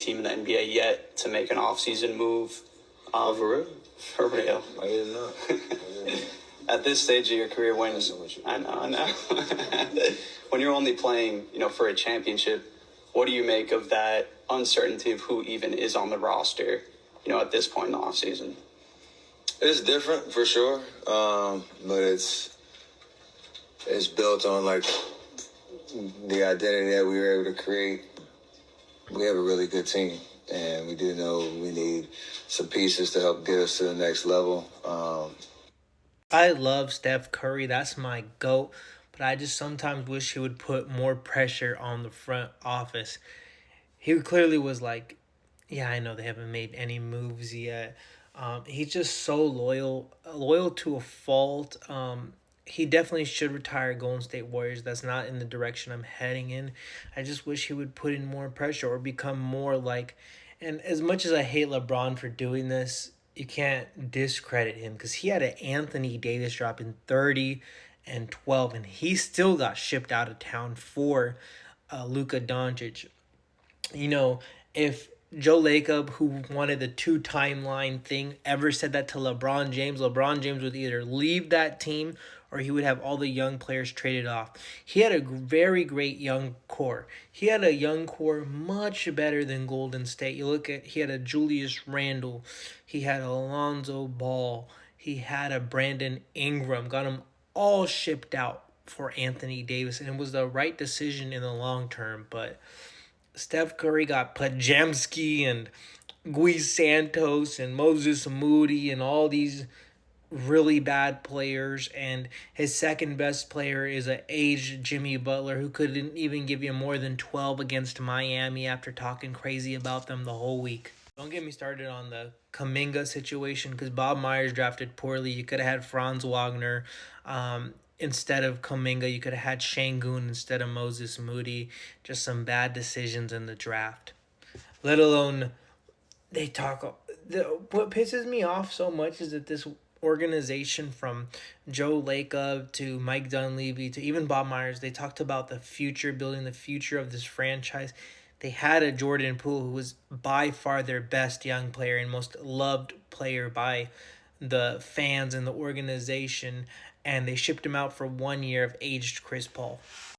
team in the NBA yet to make an offseason move. For real? For real. I didn't know. At this stage of your career, when I know, when you're only playing, for a championship, what do you make of that uncertainty of who even is on the roster, at this point in the offseason? It's different for sure, but it's built on like the identity that we were able to create. We have a really good team, and we do know we need some pieces to help get us to the next level. I love Steph Curry. That's my GOAT. But I just sometimes wish he would put more pressure on the front office. He clearly was like, yeah, I know they haven't made any moves yet. He's just so loyal to a fault. He definitely should retire Golden State Warriors. That's not in the direction I'm heading in. I just wish he would put in more pressure or become more like. And as much as I hate LeBron for doing this, you can't discredit him because he had an Anthony Davis dropping 30 and 12, and he still got shipped out of town for Luka Doncic. If Joe Lacob, who wanted the two timeline thing, ever said that to LeBron James would either leave that team or he would have all the young players traded off. He had a very great young core. He had a young core much better than Golden State. He had a Julius Randle, he had Alonzo Ball, he had a Brandon Ingram, got them all shipped out for Anthony Davis, and it was the right decision in the long term, but Steph Curry got Pajemski and Gui Santos and Moses Moody and all these really bad players, and his second best player is an aged Jimmy Butler who couldn't even give you more than 12 against Miami after talking crazy about them the whole week. Don't get me started on the Kuminga situation because Bob Myers drafted poorly. You could have had Franz Wagner instead of Kuminga. You could have had Şengün instead of Moses Moody. Just some bad decisions in the draft. Let alone what pisses me off so much is that this organization, from Joe Lacob to Mike Dunleavy to even Bob Myers, they talked about the future, building the future of this franchise. They had a Jordan Poole who was by far their best young player and most loved player by the fans and the organization, and they shipped him out for 1 year of aged Chris Paul.